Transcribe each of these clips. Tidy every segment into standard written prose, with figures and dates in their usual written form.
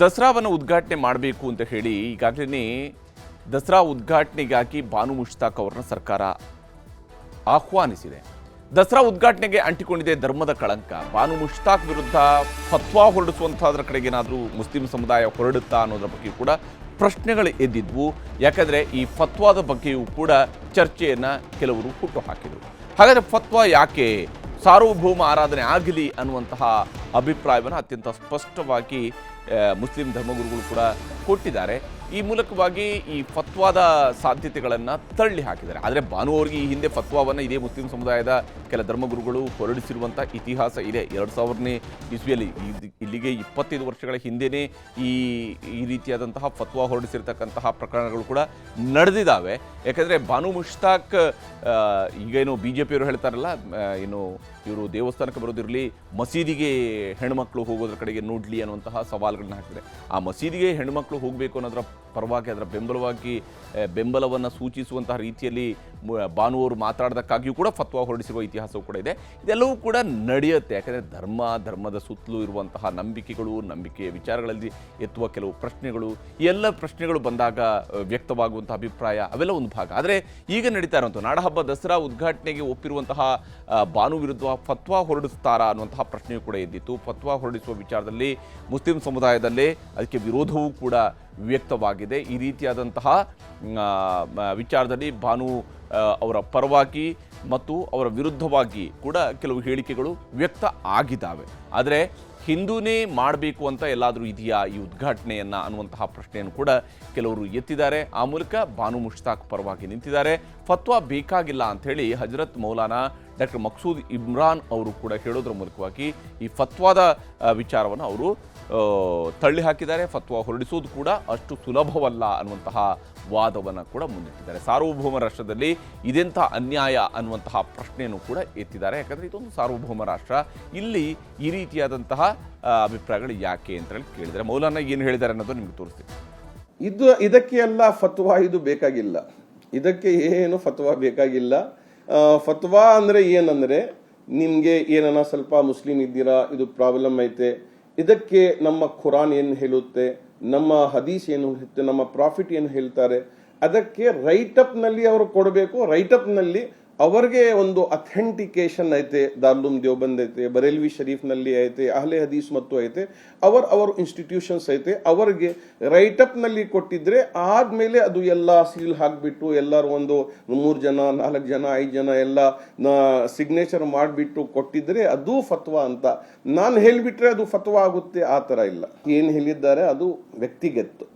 ದಸರಾವನ್ನು ಉದ್ಘಾಟನೆ ಮಾಡಬೇಕು ಅಂತ ಹೇಳಿ ಈಗಾಗಲೇ ದಸರಾ ಉದ್ಘಾಟನೆಗಾಗಿ ಬಾನು ಮುಷ್ತಾಕ್ ಅವರನ್ನ ಸರ್ಕಾರ ಆಹ್ವಾನಿಸಿದೆ. ದಸರಾ ಉದ್ಘಾಟನೆಗೆ ಅಂಟಿಕೊಂಡಿದೆ ಧರ್ಮದ ಕಳಂಕ. ಬಾನು ಮುಷ್ತಾಕ್ ವಿರುದ್ಧ ಫತ್ವಾ ಹೊರಡಿಸುವಂತಹದ್ರ ಕಡೆಗೆ ಏನಾದರೂ ಮುಸ್ಲಿಂ ಸಮುದಾಯ ಹೊರಡುತ್ತಾ ಅನ್ನೋದ್ರ ಬಗ್ಗೆ ಕೂಡ ಪ್ರಶ್ನೆಗಳು ಎದ್ದಿದ್ವು. ಯಾಕಂದರೆ ಈ ಫತ್ವಾದ ಬಗ್ಗೆಯೂ ಕೂಡ ಚರ್ಚೆಯನ್ನು ಕೆಲವರು ಹುಟ್ಟು ಹಾಕಿದರು. ಹಾಗಾದರೆ ಫತ್ವಾ ಯಾಕೆ ಸಾರ್ವಭೌಮ ಆರಾಧನೆ ಆಗಲಿ ಅನ್ನುವಂತಹ ಅಭಿಪ್ರಾಯವನ್ನು ಅತ್ಯಂತ ಸ್ಪಷ್ಟವಾಗಿ ಮುಸ್ಲಿಂ ಧರ್ಮಗುರುಗಳು ಕೂಡ ಕೊಟ್ಟಿದ್ದಾರೆ. ಈ ಮೂಲಕವಾಗಿ ಈ ಫತ್ವಾದ ಸಾಧ್ಯತೆಗಳನ್ನು ತಳ್ಳಿ ಹಾಕಿದ್ದಾರೆ. ಆದರೆ ಬಾನು ಅವರಿಗೆ ಈ ಹಿಂದೆ ಫತ್ವಾವನ್ನು ಇದೇ ಮುಸ್ಲಿಂ ಸಮುದಾಯದ ಕೆಲ ಧರ್ಮಗುರುಗಳು ಹೊರಡಿಸಿರುವಂಥ ಇತಿಹಾಸ ಇದೆ. 2000ನೇ ಇಸ್ವಿಯಲ್ಲಿ ಇಲ್ಲಿಗೆ 25 ವರ್ಷಗಳ ಹಿಂದೆಯೇ ಈ ರೀತಿಯಾದಂತಹ ಫತ್ವಾ ಹೊರಡಿಸಿರ್ತಕ್ಕಂತಹ ಪ್ರಕರಣಗಳು ಕೂಡ ನಡೆದಿದ್ದಾವೆ. ಯಾಕಂದರೆ ಬಾನು ಮುಷ್ತಾಕ್ ಈಗೇನು BJPಯವರು ಹೇಳ್ತಾರಲ್ಲ, ಏನು ಇವರು ದೇವಸ್ಥಾನಕ್ಕೆ ಬರೋದಿರಲಿ, ಮಸೀದಿಗೆ ಹೆಣ್ಮಕ್ಳು ಹೋಗೋದ್ರ ಕಡೆಗೆ ನೋಡಲಿ ಅನ್ನುವಂತಹ ಸವಾಲುಗಳನ್ನ ಹಾಕಿದ್ದಾರೆ. ಆ ಮಸೀದಿಗೆ ಹೆಣ್ಮಕ್ಳು ಹೋಗಬೇಕು ಅನ್ನೋದರ ಪರವಾಗಿ, ಅದರ ಬೆಂಬಲವನ್ನು ಸೂಚಿಸುವಂತಹ ರೀತಿಯಲ್ಲಿ ಬಾನುವರು ಮಾತಾಡೋದಕ್ಕಾಗಿಯೂ ಕೂಡ ಫತ್ವಾ ಹೊರಡಿಸಿರುವ ಇತಿಹಾಸವೂ ಕೂಡ ಇದೆ. ಇದೆಲ್ಲವೂ ಕೂಡ ನಡೆಯುತ್ತೆ. ಯಾಕಂದರೆ ಧರ್ಮದ ಸುತ್ತಲೂ ಇರುವಂತಹ ನಂಬಿಕೆಯ ವಿಚಾರಗಳಲ್ಲಿ ಎತ್ತುವ ಕೆಲವು ಪ್ರಶ್ನೆಗಳು, ಈ ಎಲ್ಲ ಪ್ರಶ್ನೆಗಳು ಬಂದಾಗ ವ್ಯಕ್ತವಾಗುವಂತಹ ಅಭಿಪ್ರಾಯ ಅವೆಲ್ಲ ಒಂದು ಭಾಗ. ಆದರೆ ಈಗ ನಡೀತಾ ಇರುವಂಥ ನಾಡಹಬ್ಬ ದಸರಾ ಉದ್ಘಾಟನೆಗೆ ಒಪ್ಪಿರುವಂತಹ ಬಾನು ವಿರುದ್ಧ ಫತ್ವಾ ಹೊರಡಿಸ್ತಾರಾ ಅನ್ನುವಂತಹ ಪ್ರಶ್ನೆಯೂ ಕೂಡ ಎದ್ದಿತ್ತು. ಫತ್ವಾ ಹೊರಡಿಸುವ ವಿಚಾರದಲ್ಲಿ ಮುಸ್ಲಿಂ ಸಮುದಾಯದಲ್ಲೇ ಅದಕ್ಕೆ ವಿರೋಧವೂ ಕೂಡ ವ್ಯಕ್ತವಾಗಿದೆ. ಈ ರೀತಿಯಾದಂತಹ ವಿಚಾರದಲ್ಲಿ ಬಾನು ಅವರ ಪರವಾಗಿ ಮತ್ತು ಅವರ ವಿರುದ್ಧವಾಗಿ ಕೂಡ ಕೆಲವು ಹೇಳಿಕೆಗಳು ವ್ಯಕ್ತ ಆಗಿದ್ದಾವೆ. ಆದರೆ ಹಿಂದೂನೇ ಮಾಡಬೇಕು ಅಂತ ಎಲ್ಲಾದರೂ ಇದೆಯಾ ಈ ಉದ್ಘಾಟನೆಯನ್ನು ಅನ್ನುವಂತಹ ಪ್ರಶ್ನೆಯನ್ನು ಕೂಡ ಕೆಲವರು ಎತ್ತಿದ್ದಾರೆ. ಆ ಮೂಲಕ ಬಾನು ಮುಷ್ತಾಕ್ ಪರವಾಗಿ ನಿಂತಿದ್ದಾರೆ. ಫತ್ವಾ ಬೇಕಾಗಿಲ್ಲ ಅಂಥೇಳಿ ಹಜರತ್ ಮೌಲಾನಾ ಡಾಕ್ಟರ್ ಮಕ್ಸೂದ್ ಇಮ್ರಾನ್ ಅವರು ಕೂಡ ಹೇಳೋದ್ರ ಮೂಲಕವಾಗಿ ಈ ಫತ್ವಾದ ವಿಚಾರವನ್ನು ಅವರು ತಳ್ಳಿ ಹಾಕಿದ್ದಾರೆ. ಫತ್ವಾ ಹೊರಡಿಸೋದು ಕೂಡ ಅಷ್ಟು ಸುಲಭವಲ್ಲ ಅನ್ನುವಂತಹ ವಾದವನ್ನು ಕೂಡ ಮುಂದಿಟ್ಟಿದ್ದಾರೆ. ಸಾರ್ವಭೌಮ ರಾಷ್ಟ್ರದಲ್ಲಿ ಇದೆಂಥ ಅನ್ಯಾಯ ಅನ್ನುವಂತಹ ಪ್ರಶ್ನೆಯನ್ನು ಕೂಡ ಎತ್ತಿದ್ದಾರೆ. ಯಾಕಂದರೆ ಇದೊಂದು ಸಾರ್ವಭೌಮ ರಾಷ್ಟ್ರ, ಇಲ್ಲಿ ಈ ರೀತಿಯಾದಂತಹ ಅಭಿಪ್ರಾಯಗಳು ಯಾಕೆ ಅಂತ ಹೇಳಿ ಕೇಳಿದರೆ ಮೌಲಾನಾ ಏನು ಹೇಳಿದ್ದಾರೆ ಅನ್ನೋದು ನಿಮ್ಗೆ ತೋರಿಸ್ತೀನಿ. ಇದಕ್ಕೆ ಎಲ್ಲ ಫತ್ವಾ ಇದು ಬೇಕಾಗಿಲ್ಲ. ಇದಕ್ಕೆ ಏನು ಫತ್ವಾ ಬೇಕಾಗಿಲ್ಲ. ಫತ್ವಾ ಅಂದರೆ ಏನಂದರೆ, ನಿಮಗೆ ಏನನ್ನ ಸ್ವಲ್ಪ ಮುಸ್ಲಿಂ ಇದ್ದೀರಾ, ಇದು ಪ್ರಾಬ್ಲಮ್ ಐತೆ, ಇದಕ್ಕೆ ನಮ್ಮ ಖುರಾನ್ ಏನು ಹೇಳುತ್ತೆ, ನಮ್ಮ ಹದೀಸ್ ಏನು ಹೇಳುತ್ತೆ, ನಮ್ಮ ಪ್ರಾಫಿಟ್ ಏನು ಹೇಳ್ತಾರೆ, ಅದಕ್ಕೆ ರೈಟಪ್ನಲ್ಲಿ ಅವರು ಕೊಡಬೇಕು. ರೈಟಪ್ನಲ್ಲಿ ಅವರಿಗೆ ಒಂದು ಅಥೆಂಟಿಕೇಶನ್ ಐತೆ. ದಾರ್ಲೂಮ್ ದೇವಬಂದ್ ಐತೆ, ಬರೇಲ್ವಿ ಶರೀಫ್ನಲ್ಲಿ ಐತೆ, ಅಹ್ಲೆ ಹದೀಸ್ ಮತ್ತು ಐತೆ, ಅವರ ಇನ್ಸ್ಟಿಟ್ಯೂಷನ್ಸ್ ಐತೆ. ಅವರಿಗೆ ರೈಟಪ್ನಲ್ಲಿ ಕೊಟ್ಟಿದ್ರೆ ಆದ್ಮೇಲೆ ಅದು ಎಲ್ಲ ಸೀಲ್ ಹಾಕ್ಬಿಟ್ಟು ಎಲ್ಲರೂ ಒಂದು 3 ಜನ 4 ಜನ 5 ಜನ ಎಲ್ಲ ಸಿಗ್ನೇಚರ್ ಮಾಡಿಬಿಟ್ಟು ಕೊಟ್ಟಿದ್ರೆ ಅದು ಫತ್ವಾ ಅಂತ. ನಾನು ಹೇಳಿಬಿಟ್ರೆ ಅದು ಫತ್ವಾ ಆಗುತ್ತೆ, ಆ ಥರ ಇಲ್ಲ. ಏನು ಹೇಳಿದ್ದಾರೆ ಅದು ವ್ಯಕ್ತಿಗತ,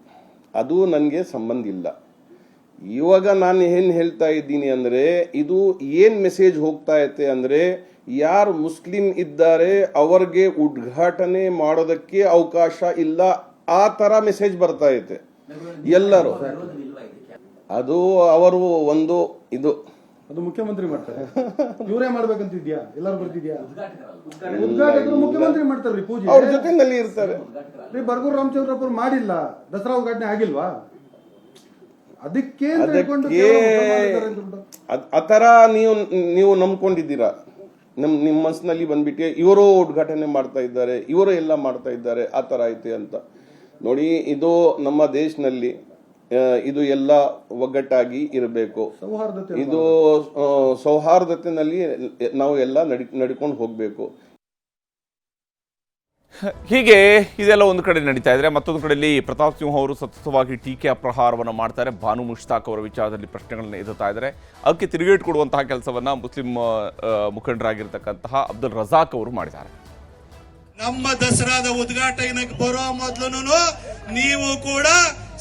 ಅದು ನನಗೆ ಸಂಬಂಧ ಇಲ್ಲ. ಇವಾಗ ನಾನು ಏನು ಹೇಳ್ತಾ ಇದ್ದೀನಿ ಅಂದರೆ, ಇದು ಏನು ಮೆಸೇಜ್ ಹೋಗ್ತಾ ಐತೆ ಅಂದರೆ, ಯಾರು ಮುಸ್ಲಿಂ ಇದ್ದಾರೆ ಅವ್ರಿಗೆ ಉದ್ಘಾಟನೆ ಮಾಡೋದಕ್ಕೆ ಅವಕಾಶ ಇಲ್ಲ, ಆ ಥರ ಮೆಸೇಜ್ ಬರ್ತಾ ಐತೆ ಎಲ್ಲರೂ. ಅದು ಅವರು ಒಂದು ಇದು ಅದು ಮುಖ್ಯಮಂತ್ರಿ ಮಾಡ್ತಾರೆ, ಇವರೇ ಮಾಡ್ಬೇಕಂತಿದ್ಯಾ? ಎಲ್ಲರೂ ಬರ್ತಿದ್ಯಾ? ಉದ್ಘಾಟಕರು ಮುಖ್ಯಮಂತ್ರಿ ಮಾಡ್ತಾರ್ರಿ, ಪೂಜೆ ಅವ್ರ ಜೊತೆನಲ್ಲಿ ಇರ್ತಾರೆ. ಬರ್ಗೂರು ರಾಮಚಂದ್ರಪ್ಪ ಮಾಡಿಲ್ಲ, ದಸರಾ ಉದ್ಘಾಟನೆ ಆಗಿಲ್ವಾ? ಅದಕ್ಕೆ ಆತರ ನೀವು ನಂಬ್ಕೊಂಡಿದ್ದೀರಾ? ನಿಮ್ಮ ಮನಸ್ಸಿನಲ್ಲಿ ಬಂದ್ಬಿಟ್ಟು ಇವರು ಉದ್ಘಾಟನೆ ಮಾಡ್ತಾ ಇದ್ದಾರೆ, ಇವರು ಎಲ್ಲ ಮಾಡ್ತಾ ಇದ್ದಾರೆ, ಆ ತರ ಐತೆ ಅಂತ. ನೋಡಿ, ಇದು ನಮ್ಮ ದೇಶದಲ್ಲಿ ಇದು ಎಲ್ಲ ಒಗ್ಗಟ್ಟಾಗಿ ಇರಬೇಕು. ಇದು ಸೌಹಾರ್ದತೆಯಲ್ಲಿ ನಾವು ಎಲ್ಲ ನಡ್ಕೊಂಡು ಹೋಗ್ಬೇಕು. ಹೀಗೆ ಇದೆಲ್ಲ ಒಂದು ಕಡೆ ನಡೀತಾ ಇದ್ರೆ, ಮತ್ತೊಂದು ಕಡೆಯಲ್ಲಿ ಪ್ರತಾಪ್ ಸಿಂಹ ಅವರು ಸತತವಾಗಿ ಟೀಕೆ ಅಪ್ರಹಾರವನ್ನು ಮಾಡ್ತಾರೆ. ಬಾನು ಮುಷ್ತಾಕ್ ಅವರ ವಿಚಾರದಲ್ಲಿ ಪ್ರಶ್ನೆಗಳನ್ನು ಎದುರ್ತಾ ಇದ್ದಾರೆ. ಅದಕ್ಕೆ ತಿರುಗೇಟು ಕೊಡುವಂತಹ ಕೆಲಸವನ್ನ ಮುಸ್ಲಿಂ ಮುಖಂಡರಾಗಿರ್ತಕ್ಕಂತಹ ಅಬ್ದುಲ್ ರಜಾಕ್ ಅವರು ಮಾಡಿದ್ದಾರೆ. ನಮ್ಮ ದಸರಾದ ಉದ್ಘಾಟನೆಗೆ ಬರೋ ಮೊದಲು ನೀವು ಕೂಡ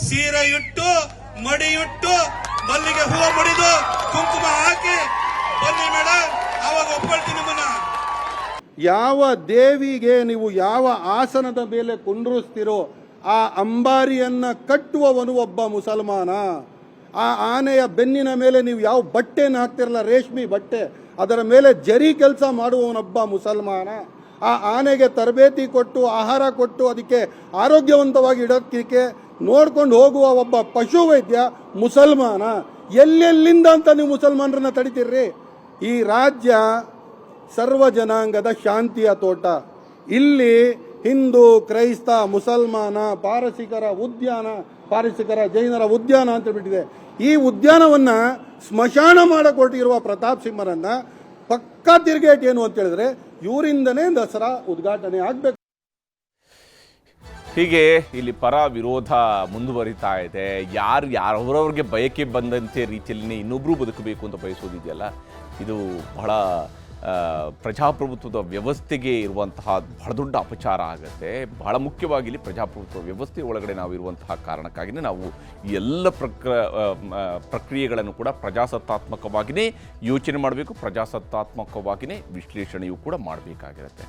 ಸೀರೆ ಇಟ್ಟು ಮಡಿಯುಟ್ಟು ಮಲ್ಲಿಗೆ ಹೂವು ಮುಡಿದು ಕುಂಕುಮ ಹಾಕಿ ಬನ್ನಿ ಮೇಡಮ್, ಅವಾಗ ಒಪ್ಕೊಳ್ತೀನಿ ನಿಮ್ಮನ್ನ. ಯಾವ ದೇವಿಗೆ ನೀವು ಯಾವ ಆಸನದ ಮೇಲೆ ಕುಂಡ್ರಿಸ್ತಿರೋ ಆ ಅಂಬಾರಿಯನ್ನ ಕಟ್ಟುವವನು ಒಬ್ಬ ಮುಸಲ್ಮಾನ. ಆ ಆನೆಯ ಬೆನ್ನಿನ ಮೇಲೆ ನೀವು ಯಾವ ಬಟ್ಟೆನ ಹಾಕ್ತಿರಲ್ಲ, ರೇಷ್ಮೆ ಬಟ್ಟೆ, ಅದರ ಮೇಲೆ ಜರಿ ಕೆಲಸ ಮಾಡುವವನೊಬ್ಬ ಮುಸಲ್ಮಾನ. ಆ ಆನೆಗೆ ತರಬೇತಿ ಕೊಟ್ಟು ಆಹಾರ ಕೊಟ್ಟು ಅದಕ್ಕೆ ಆರೋಗ್ಯವಂತವಾಗಿ ಇಡೋದಕ್ಕೆ ನೋಡ್ಕೊಂಡು ಹೋಗುವ ಒಬ್ಬ ಪಶು ವೈದ್ಯ ಮುಸಲ್ಮಾನ. ಎಲ್ಲೆಲ್ಲಿಂದ ಅಂತ ನೀವು ಮುಸಲ್ಮಾನರನ್ನ ತಡಿತೀರ್ರಿ? ಈ ರಾಜ್ಯ ಸರ್ವ ಜನಾಂಗದ ಶಾಂತಿಯ ತೋಟ. ಇಲ್ಲಿ ಹಿಂದೂ, ಕ್ರೈಸ್ತ, ಮುಸಲ್ಮಾನ, ಪಾರಸಿಕರ ಜೈನರ ಉದ್ಯಾನ ಅಂತ ಬಿಟ್ಟಿದೆ. ಈ ಉದ್ಯಾನವನ್ನ ಸ್ಮಶಾನ ಮಾಡಕೊಟ್ಟಿರುವ ಪ್ರತಾಪ್ ಸಿಂಹರನ್ನ ಪಕ್ಕಾ ತಿರುಗೇಟ್ ಏನು ಅಂತ ಹೇಳಿದ್ರೆ ಇವರಿಂದನೇ ದಸರಾ ಉದ್ಘಾಟನೆ ಆಗ್ಬೇಕು. ಹೀಗೆ ಇಲ್ಲಿ ಪರ ವಿರೋಧ ಮುಂದುವರಿತಾ ಇದೆ. ಅವರವ್ರಿಗೆ ಬಯಕೆ ಬಂದಂತೆ ರೀತಿಯಲ್ಲಿ ಇನ್ನೊಬ್ಬರು ಬದುಕಬೇಕು ಅಂತ ಬಯಸೋದಿದೆಯಲ್ಲ, ಇದು ಬಹಳ ಪ್ರಜಾಪ್ರಭುತ್ವದ ವ್ಯವಸ್ಥೆಗೆ ಇರುವಂತಹ ಬಹಳ ದೊಡ್ಡ ಅಪಚಾರ ಆಗುತ್ತೆ. ಬಹಳ ಮುಖ್ಯವಾಗಿ ಇಲ್ಲಿ ಪ್ರಜಾಪ್ರಭುತ್ವ ವ್ಯವಸ್ಥೆ ಒಳಗಡೆ ನಾವು ಇರುವಂತಹ ಕಾರಣಕ್ಕಾಗಿಯೇ ನಾವು ಈ ಎಲ್ಲ ಪ್ರಕ್ರಿಯೆಗಳನ್ನು ಕೂಡ ಪ್ರಜಾಸತ್ತಾತ್ಮಕವಾಗಿಯೇ ಯೋಚನೆ ಮಾಡಬೇಕು, ಪ್ರಜಾಸತ್ತಾತ್ಮಕವಾಗಿಯೇ ವಿಶ್ಲೇಷಣೆಯೂ ಕೂಡ ಮಾಡಬೇಕಾಗಿರುತ್ತೆ.